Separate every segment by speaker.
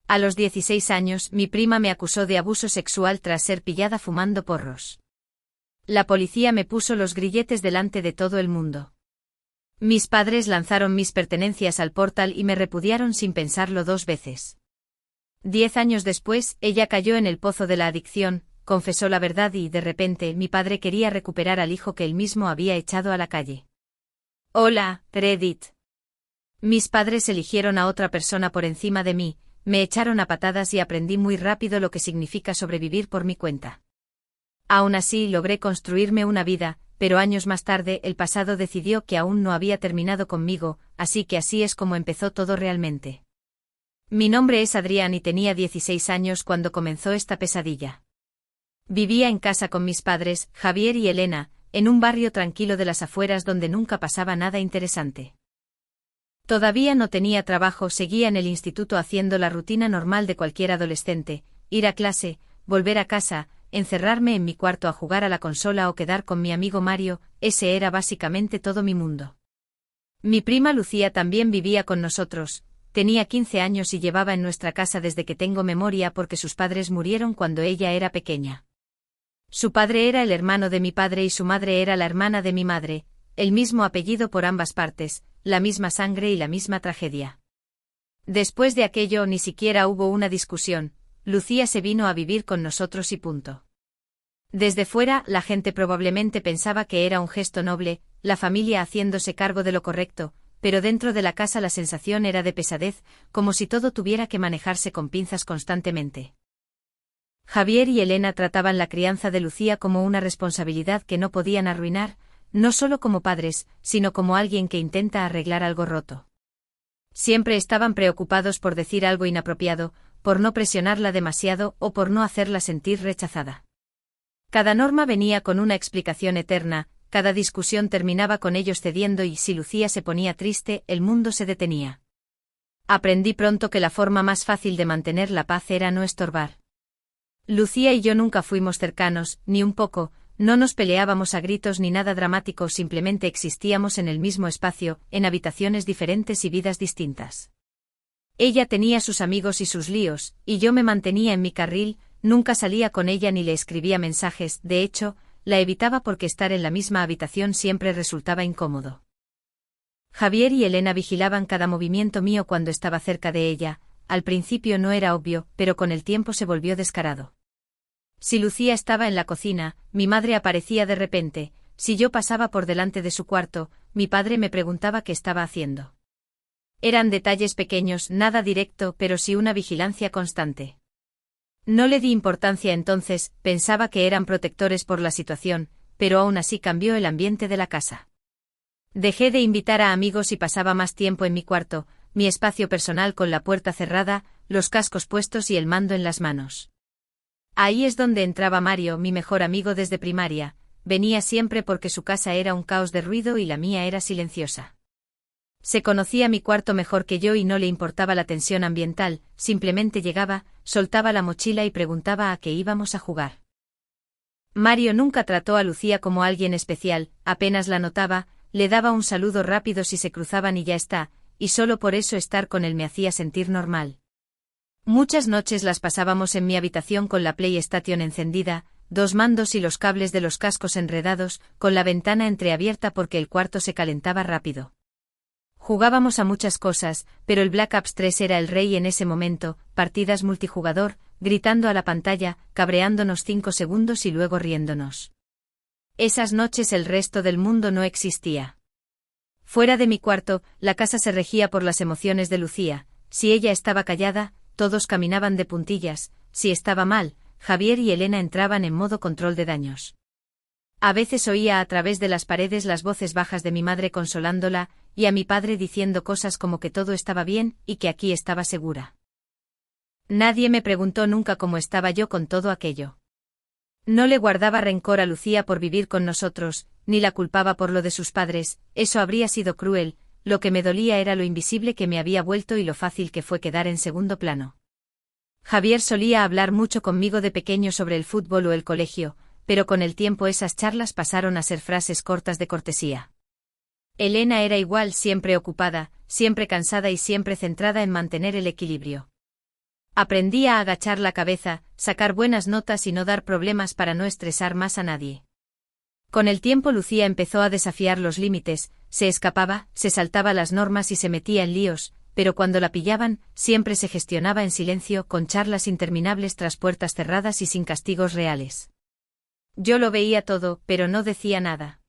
Speaker 1: A los 16 años, mi prima me acusó de abuso sexual tras ser pillada fumando porros. La policía me puso los grilletes delante de todo el mundo. Mis padres lanzaron mis pertenencias al portal y me repudiaron sin pensarlo 2 veces. 10 años después, ella cayó en el pozo de la adicción, confesó la verdad y, de repente, mi padre quería recuperar al hijo que él mismo había echado a la calle. Hola, Reddit. Mis padres eligieron a otra persona por encima de mí, me echaron a patadas y aprendí muy rápido lo que significa sobrevivir por mi cuenta. Aún así logré construirme una vida, pero años más tarde el pasado decidió que aún no había terminado conmigo, así que así es como empezó todo realmente. Mi nombre es Adrián y tenía 16 años cuando comenzó esta pesadilla. Vivía en casa con mis padres, Javier y Elena, en un barrio tranquilo de las afueras donde nunca pasaba nada interesante. Todavía no tenía trabajo, seguía en el instituto haciendo la rutina normal de cualquier adolescente, ir a clase, volver a casa, encerrarme en mi cuarto a jugar a la consola o quedar con mi amigo Mario, ese era básicamente todo mi mundo. Mi prima Lucía también vivía con nosotros, tenía 15 años y llevaba en nuestra casa desde que tengo memoria porque sus padres murieron cuando ella era pequeña. Su padre era el hermano de mi padre y su madre era la hermana de mi madre, el mismo apellido por ambas partes, la misma sangre y la misma tragedia. Después de aquello ni siquiera hubo una discusión, Lucía se vino a vivir con nosotros y punto. Desde fuera, la gente probablemente pensaba que era un gesto noble, la familia haciéndose cargo de lo correcto, pero dentro de la casa la sensación era de pesadez, como si todo tuviera que manejarse con pinzas constantemente. Javier y Elena trataban la crianza de Lucía como una responsabilidad que no podían arruinar, no solo como padres, sino como alguien que intenta arreglar algo roto. Siempre estaban preocupados por decir algo inapropiado, por no presionarla demasiado o por no hacerla sentir rechazada. Cada norma venía con una explicación eterna, cada discusión terminaba con ellos cediendo y si Lucía se ponía triste, el mundo se detenía. Aprendí pronto que la forma más fácil de mantener la paz era no estorbar. Lucía y yo nunca fuimos cercanos, ni un poco, no nos peleábamos a gritos ni nada dramático, simplemente existíamos en el mismo espacio, en habitaciones diferentes y vidas distintas. Ella tenía sus amigos y sus líos, y yo me mantenía en mi carril, nunca salía con ella ni le escribía mensajes, de hecho, la evitaba porque estar en la misma habitación siempre resultaba incómodo. Javier y Elena vigilaban cada movimiento mío cuando estaba cerca de ella, al principio no era obvio, pero con el tiempo se volvió descarado. Si Lucía estaba en la cocina, mi madre aparecía de repente, si yo pasaba por delante de su cuarto, mi padre me preguntaba qué estaba haciendo. Eran detalles pequeños, nada directo, pero sí una vigilancia constante. No le di importancia entonces, pensaba que eran protectores por la situación, pero aún así cambió el ambiente de la casa. Dejé de invitar a amigos y pasaba más tiempo en mi cuarto, mi espacio personal con la puerta cerrada, los cascos puestos y el mando en las manos. Ahí es donde entraba Mario, mi mejor amigo desde primaria, venía siempre porque su casa era un caos de ruido y la mía era silenciosa. Se conocía mi cuarto mejor que yo y no le importaba la tensión ambiental, simplemente llegaba, soltaba la mochila y preguntaba a qué íbamos a jugar. Mario nunca trató a Lucía como alguien especial, apenas la notaba, le daba un saludo rápido si se cruzaban y ya está, y solo por eso estar con él me hacía sentir normal. Muchas noches las pasábamos en mi habitación con la PlayStation encendida, 2 mandos y los cables de los cascos enredados, con la ventana entreabierta porque el cuarto se calentaba rápido. Jugábamos a muchas cosas, pero el Black Ops 3 era el rey en ese momento, partidas multijugador, gritando a la pantalla, cabreándonos 5 segundos y luego riéndonos. Esas noches el resto del mundo no existía. Fuera de mi cuarto, la casa se regía por las emociones de Lucía, si ella estaba callada, todos caminaban de puntillas, si estaba mal, Javier y Elena entraban en modo control de daños. A veces oía a través de las paredes las voces bajas de mi madre consolándola, y a mi padre diciendo cosas como que todo estaba bien y que aquí estaba segura. Nadie me preguntó nunca cómo estaba yo con todo aquello. No le guardaba rencor a Lucía por vivir con nosotros, ni la culpaba por lo de sus padres, eso habría sido cruel, lo que me dolía era lo invisible que me había vuelto y lo fácil que fue quedar en segundo plano. Javier solía hablar mucho conmigo de pequeño sobre el fútbol o el colegio, pero con el tiempo esas charlas pasaron a ser frases cortas de cortesía. Elena era igual, siempre ocupada, siempre cansada y siempre centrada en mantener el equilibrio. Aprendí a agachar la cabeza, sacar buenas notas y no dar problemas para no estresar más a nadie. Con el tiempo Lucía empezó a desafiar los límites, se escapaba, se saltaba las normas y se metía en líos, pero cuando la pillaban, siempre se gestionaba en silencio, con charlas interminables tras puertas cerradas y sin castigos reales. Yo lo veía todo, pero no decía nada.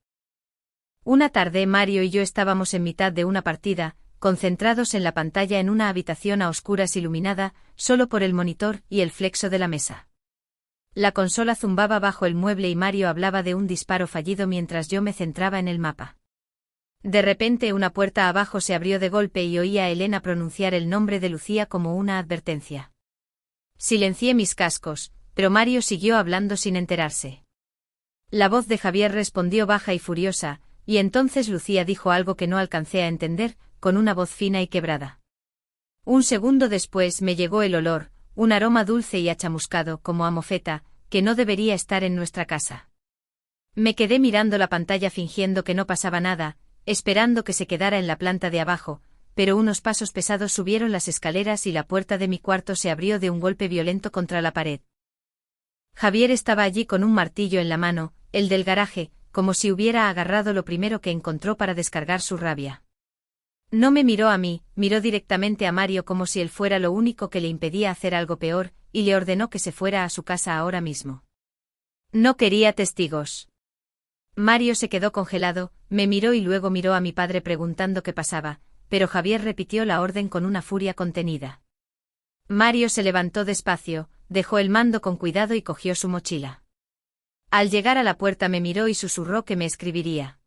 Speaker 1: Una tarde Mario y yo estábamos en mitad de una partida, concentrados en la pantalla en una habitación a oscuras iluminada, solo por el monitor y el flexo de la mesa. La consola zumbaba bajo el mueble y Mario hablaba de un disparo fallido mientras yo me centraba en el mapa. De repente una puerta abajo se abrió de golpe y oí a Elena pronunciar el nombre de Lucía como una advertencia. Silencié mis cascos, pero Mario siguió hablando sin enterarse. La voz de Javier respondió baja y furiosa, y entonces Lucía dijo algo que no alcancé a entender, con una voz fina y quebrada. Un segundo después me llegó el olor, un aroma dulce y achamuscado como a mofeta, que no debería estar en nuestra casa. Me quedé mirando la pantalla fingiendo que no pasaba nada, esperando que se quedara en la planta de abajo, pero unos pasos pesados subieron las escaleras y la puerta de mi cuarto se abrió de un golpe violento contra la pared. Javier estaba allí con un martillo en la mano, el del garaje, como si hubiera agarrado lo primero que encontró para descargar su rabia. No me miró a mí, miró directamente a Mario como si él fuera lo único que le impedía hacer algo peor, y le ordenó que se fuera a su casa ahora mismo. No quería testigos. Mario se quedó congelado, me miró y luego miró a mi padre preguntando qué pasaba, pero Javier repitió la orden con una furia contenida. Mario se levantó despacio, dejó el mando con cuidado y cogió su mochila. Al llegar a la puerta me miró y susurró que me escribiría.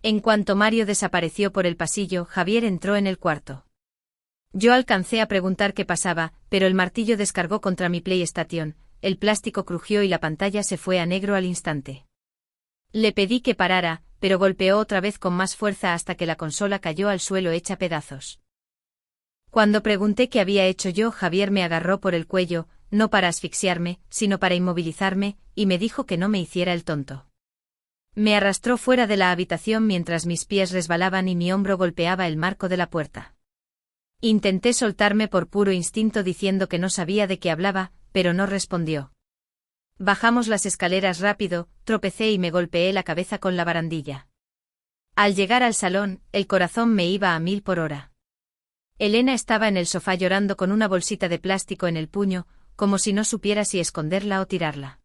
Speaker 1: En cuanto Mario desapareció por el pasillo, Javier entró en el cuarto. Yo alcancé a preguntar qué pasaba, pero el martillo descargó contra mi PlayStation, el plástico crujió y la pantalla se fue a negro al instante. Le pedí que parara, pero golpeó otra vez con más fuerza hasta que la consola cayó al suelo hecha pedazos. Cuando pregunté qué había hecho yo, Javier me agarró por el cuello, no para asfixiarme, sino para inmovilizarme, y me dijo que no me hiciera el tonto. Me arrastró fuera de la habitación mientras mis pies resbalaban y mi hombro golpeaba el marco de la puerta. Intenté soltarme por puro instinto diciendo que no sabía de qué hablaba, pero no respondió. Bajamos las escaleras rápido, tropecé y me golpeé la cabeza con la barandilla. Al llegar al salón, el corazón me iba a 1000 por hora. Elena estaba en el sofá llorando con una bolsita de plástico en el puño, como si no supiera si esconderla o tirarla.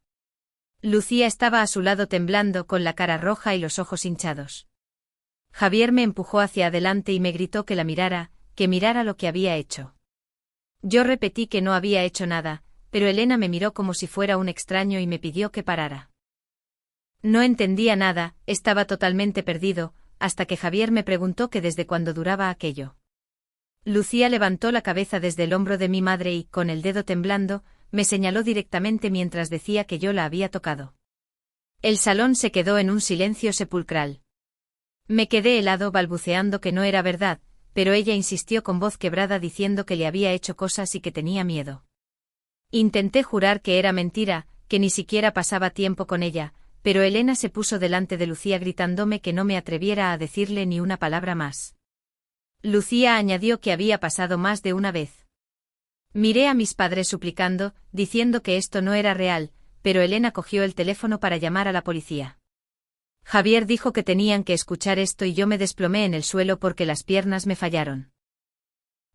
Speaker 1: Lucía estaba a su lado temblando con la cara roja y los ojos hinchados. Javier me empujó hacia adelante y me gritó que la mirara, que mirara lo que había hecho. Yo repetí que no había hecho nada, pero Elena me miró como si fuera un extraño y me pidió que parara. No entendía nada, estaba totalmente perdido, hasta que Javier me preguntó que desde cuándo duraba aquello. Lucía levantó la cabeza desde el hombro de mi madre y, con el dedo temblando, me señaló directamente mientras decía que yo la había tocado. El salón se quedó en un silencio sepulcral. Me quedé helado balbuceando que no era verdad, pero ella insistió con voz quebrada diciendo que le había hecho cosas y que tenía miedo. Intenté jurar que era mentira, que ni siquiera pasaba tiempo con ella, pero Elena se puso delante de Lucía gritándome que no me atreviera a decirle ni una palabra más. Lucía añadió que había pasado más de una vez. Miré a mis padres suplicando, diciendo que esto no era real, pero Elena cogió el teléfono para llamar a la policía. Javier dijo que tenían que escuchar esto y yo me desplomé en el suelo porque las piernas me fallaron.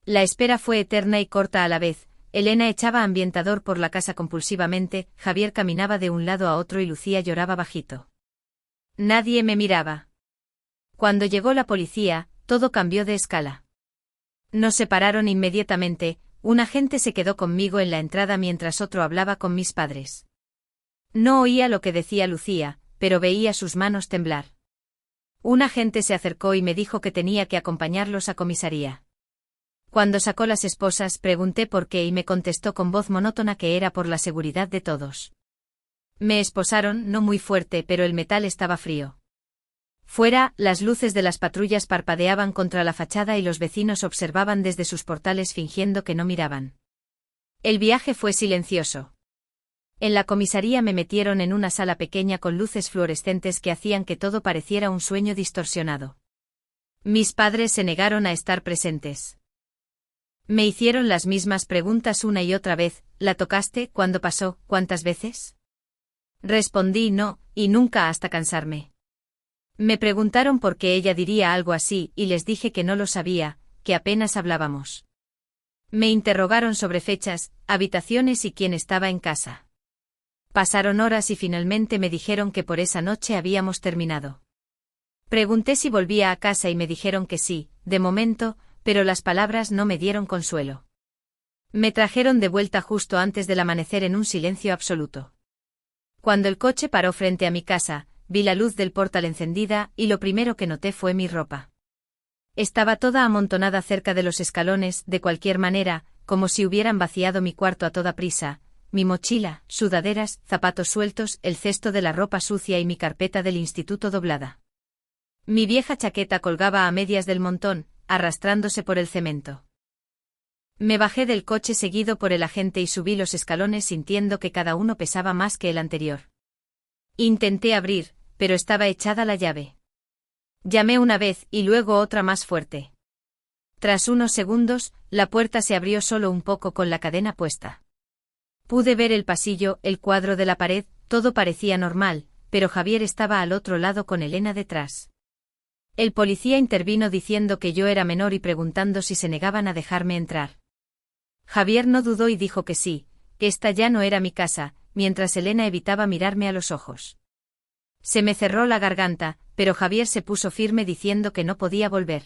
Speaker 1: La espera fue eterna y corta a la vez. Elena echaba ambientador por la casa compulsivamente, Javier caminaba de un lado a otro y Lucía lloraba bajito. Nadie me miraba. Cuando llegó la policía, todo cambió de escala. Nos separaron inmediatamente, un agente se quedó conmigo en la entrada mientras otro hablaba con mis padres. No oía lo que decía Lucía, pero veía sus manos temblar. Un agente se acercó y me dijo que tenía que acompañarlos a comisaría. Cuando sacó las esposas pregunté por qué y me contestó con voz monótona que era por la seguridad de todos. Me esposaron, no muy fuerte, pero el metal estaba frío. Fuera, las luces de las patrullas parpadeaban contra la fachada y los vecinos observaban desde sus portales fingiendo que no miraban. El viaje fue silencioso. En la comisaría me metieron en una sala pequeña con luces fluorescentes que hacían que todo pareciera un sueño distorsionado. Mis padres se negaron a estar presentes. Me hicieron las mismas preguntas una y otra vez. ¿La tocaste? ¿Cuándo pasó? ¿Cuántas veces? Respondí no, y nunca hasta cansarme. Me preguntaron por qué ella diría algo así, y les dije que no lo sabía, que apenas hablábamos. Me interrogaron sobre fechas, habitaciones y quién estaba en casa. Pasaron horas y finalmente me dijeron que por esa noche habíamos terminado. Pregunté si volvía a casa y me dijeron que sí, de momento, pero las palabras no me dieron consuelo. Me trajeron de vuelta justo antes del amanecer en un silencio absoluto. Cuando el coche paró frente a mi casa, vi la luz del portal encendida y lo primero que noté fue mi ropa. Estaba toda amontonada cerca de los escalones, de cualquier manera, como si hubieran vaciado mi cuarto a toda prisa, mi mochila, sudaderas, zapatos sueltos, el cesto de la ropa sucia y mi carpeta del instituto doblada. Mi vieja chaqueta colgaba a medias del montón, arrastrándose por el cemento. Me bajé del coche seguido por el agente y subí los escalones sintiendo que cada uno pesaba más que el anterior. Intenté abrir, pero estaba echada la llave. Llamé una vez y luego otra más fuerte. Tras unos segundos, la puerta se abrió solo un poco con la cadena puesta. Pude ver el pasillo, el cuadro de la pared, todo parecía normal, pero Javier estaba al otro lado con Elena detrás. El policía intervino diciendo que yo era menor y preguntando si se negaban a dejarme entrar. Javier no dudó y dijo que sí, que esta ya no era mi casa, mientras Elena evitaba mirarme a los ojos. Se me cerró la garganta, pero Javier se puso firme diciendo que no podía volver.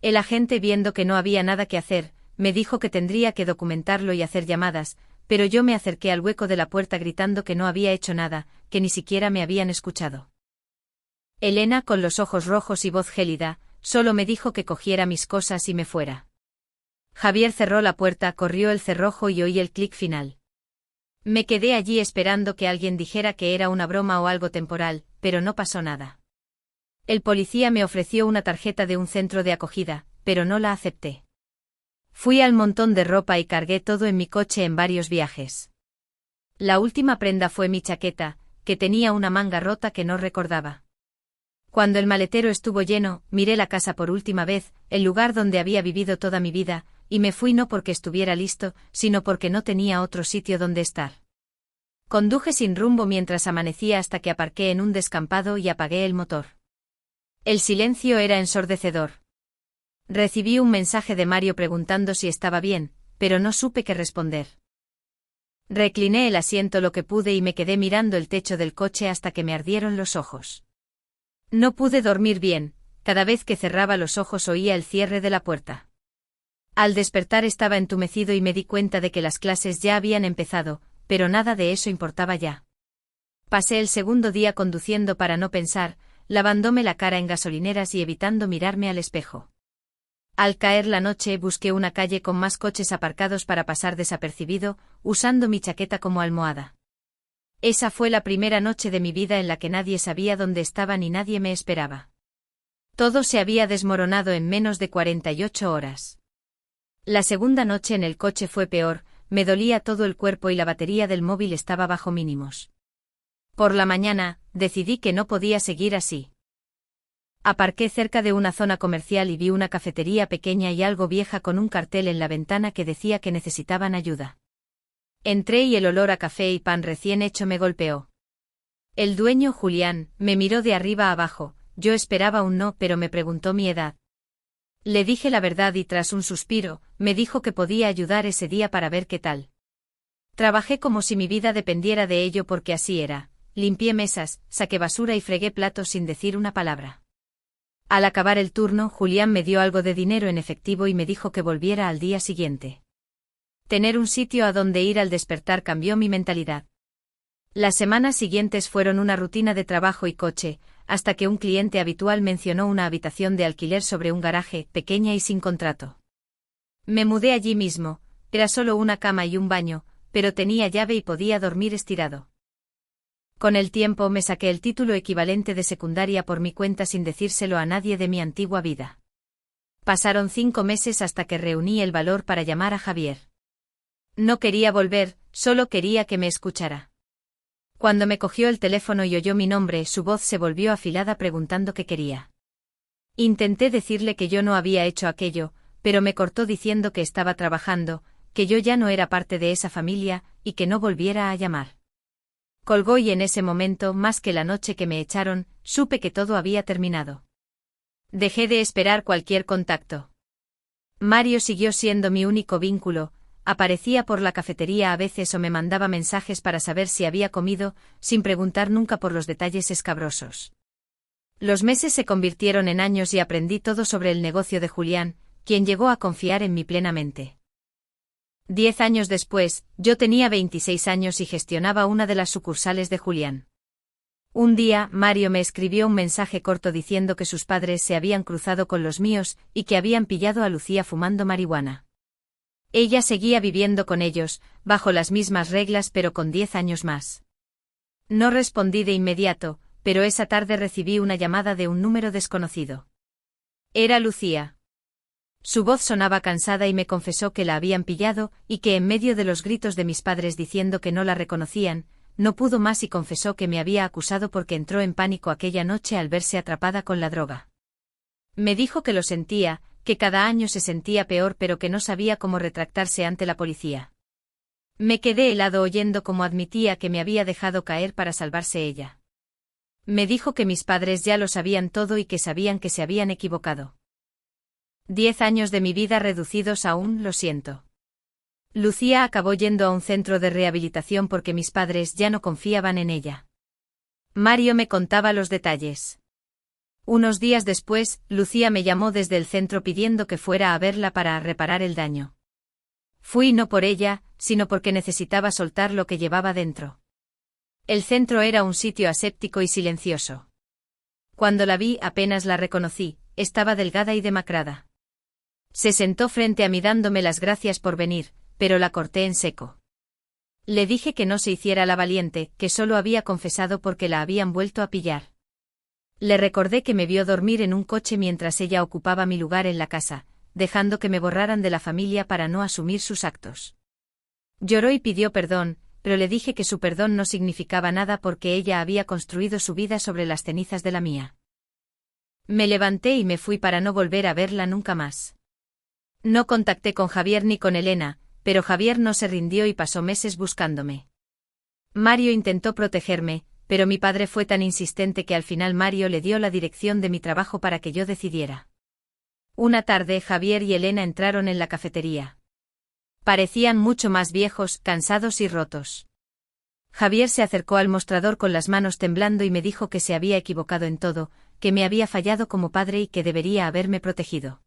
Speaker 1: El agente, viendo que no había nada que hacer, me dijo que tendría que documentarlo y hacer llamadas, pero yo me acerqué al hueco de la puerta gritando que no había hecho nada, que ni siquiera me habían escuchado. Elena, con los ojos rojos y voz gélida, solo me dijo que cogiera mis cosas y me fuera. Javier cerró la puerta, corrió el cerrojo y oí el clic final. Me quedé allí esperando que alguien dijera que era una broma o algo temporal, pero no pasó nada. El policía me ofreció una tarjeta de un centro de acogida, pero no la acepté. Fui al montón de ropa y cargué todo en mi coche en varios viajes. La última prenda fue mi chaqueta, que tenía una manga rota que no recordaba. Cuando el maletero estuvo lleno, miré la casa por última vez, el lugar donde había vivido toda mi vida, y me fui no porque estuviera listo, sino porque no tenía otro sitio donde estar. Conduje sin rumbo mientras amanecía hasta que aparqué en un descampado y apagué el motor. El silencio era ensordecedor. Recibí un mensaje de Mario preguntando si estaba bien, pero no supe qué responder. Recliné el asiento lo que pude y me quedé mirando el techo del coche hasta que me ardieron los ojos. No pude dormir bien, cada vez que cerraba los ojos oía el cierre de la puerta. Al despertar estaba entumecido y me di cuenta de que las clases ya habían empezado, pero nada de eso importaba ya. Pasé el segundo día conduciendo para no pensar, lavándome la cara en gasolineras y evitando mirarme al espejo. Al caer la noche busqué una calle con más coches aparcados para pasar desapercibido, usando mi chaqueta como almohada. Esa fue la primera noche de mi vida en la que nadie sabía dónde estaba ni nadie me esperaba. Todo se había desmoronado en menos de 48 horas. La segunda noche en el coche fue peor, me dolía todo el cuerpo y la batería del móvil estaba bajo mínimos. Por la mañana, decidí que no podía seguir así. Aparqué cerca de una zona comercial y vi una cafetería pequeña y algo vieja con un cartel en la ventana que decía que necesitaban ayuda. Entré y el olor a café y pan recién hecho me golpeó. El dueño, Julián, me miró de arriba a abajo, yo esperaba un no, pero me preguntó mi edad. Le dije la verdad y tras un suspiro, me dijo que podía ayudar ese día para ver qué tal. Trabajé como si mi vida dependiera de ello porque así era, limpié mesas, saqué basura y fregué platos sin decir una palabra. Al acabar el turno, Julián me dio algo de dinero en efectivo y me dijo que volviera al día siguiente. Tener un sitio a donde ir al despertar cambió mi mentalidad. Las semanas siguientes fueron una rutina de trabajo y coche, hasta que un cliente habitual mencionó una habitación de alquiler sobre un garaje, pequeña y sin contrato. Me mudé allí mismo, era solo una cama y un baño, pero tenía llave y podía dormir estirado. Con el tiempo me saqué el título equivalente de secundaria por mi cuenta sin decírselo a nadie de mi antigua vida. Pasaron 5 meses hasta que reuní el valor para llamar a Javier. No quería volver, solo quería que me escuchara. Cuando me cogió el teléfono y oyó mi nombre, su voz se volvió afilada preguntando qué quería. Intenté decirle que yo no había hecho aquello, pero me cortó diciendo que estaba trabajando, que yo ya no era parte de esa familia, y que no volviera a llamar. Colgó y en ese momento, más que la noche que me echaron, supe que todo había terminado. Dejé de esperar cualquier contacto. Mario siguió siendo mi único vínculo, aparecía por la cafetería a veces o me mandaba mensajes para saber si había comido, sin preguntar nunca por los detalles escabrosos. Los meses se convirtieron en años y aprendí todo sobre el negocio de Julián, quien llegó a confiar en mí plenamente. 10 años después, yo tenía 26 años y gestionaba una de las sucursales de Julián. Un día, Mario me escribió un mensaje corto diciendo que sus padres se habían cruzado con los míos y que habían pillado a Lucía fumando marihuana. Ella seguía viviendo con ellos, bajo las mismas reglas pero con 10 años más. No respondí de inmediato, pero esa tarde recibí una llamada de un número desconocido. Era Lucía. Su voz sonaba cansada y me confesó que la habían pillado y que en medio de los gritos de mis padres diciendo que no la reconocían, no pudo más y confesó que me había acusado porque entró en pánico aquella noche al verse atrapada con la droga. Me dijo que lo sentía, que cada año se sentía peor pero que no sabía cómo retractarse ante la policía. Me quedé helado oyendo cómo admitía que me había dejado caer para salvarse ella. Me dijo que mis padres ya lo sabían todo y que sabían que se habían equivocado. 10 años de mi vida reducidos a un lo siento. Lucía acabó yendo a un centro de rehabilitación porque mis padres ya no confiaban en ella. Mario me contaba los detalles. Unos días después, Lucía me llamó desde el centro pidiendo que fuera a verla para reparar el daño. Fui no por ella, sino porque necesitaba soltar lo que llevaba dentro. El centro era un sitio aséptico y silencioso. Cuando la vi apenas la reconocí, estaba delgada y demacrada. Se sentó frente a mí dándome las gracias por venir, pero la corté en seco. Le dije que no se hiciera la valiente, que solo había confesado porque la habían vuelto a pillar. Le recordé que me vio dormir en un coche mientras ella ocupaba mi lugar en la casa, dejando que me borraran de la familia para no asumir sus actos. Lloró y pidió perdón, pero le dije que su perdón no significaba nada porque ella había construido su vida sobre las cenizas de la mía. Me levanté y me fui para no volver a verla nunca más. No contacté con Javier ni con Elena, pero Javier no se rindió y pasó meses buscándome. Mario intentó protegerme, pero mi padre fue tan insistente que al final Mario le dio la dirección de mi trabajo para que yo decidiera. Una tarde Javier y Elena entraron en la cafetería. Parecían mucho más viejos, cansados y rotos. Javier se acercó al mostrador con las manos temblando y me dijo que se había equivocado en todo, que me había fallado como padre y que debería haberme protegido.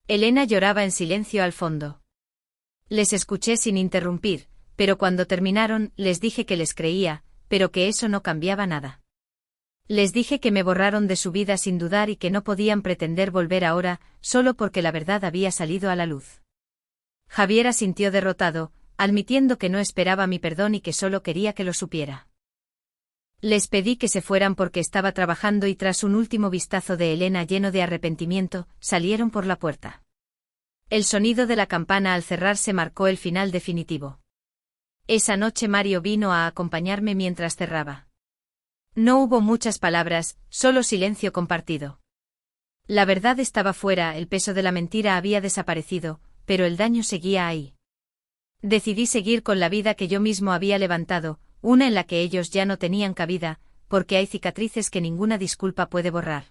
Speaker 1: Elena lloraba en silencio al fondo. Les escuché sin interrumpir, pero cuando terminaron, les dije que les creía, pero que eso no cambiaba nada. Les dije que me borraron de su vida sin dudar y que no podían pretender volver ahora, solo porque la verdad había salido a la luz. Javier asintió derrotado, admitiendo que no esperaba mi perdón y que solo quería que lo supiera. Les pedí que se fueran porque estaba trabajando y tras un último vistazo de Elena lleno de arrepentimiento, salieron por la puerta. El sonido de la campana al cerrarse marcó el final definitivo. Esa noche Mario vino a acompañarme mientras cerraba. No hubo muchas palabras, solo silencio compartido. La verdad estaba fuera, el peso de la mentira había desaparecido, pero el daño seguía ahí. Decidí seguir con la vida que yo mismo había levantado, una en la que ellos ya no tenían cabida, porque hay cicatrices que ninguna disculpa puede borrar.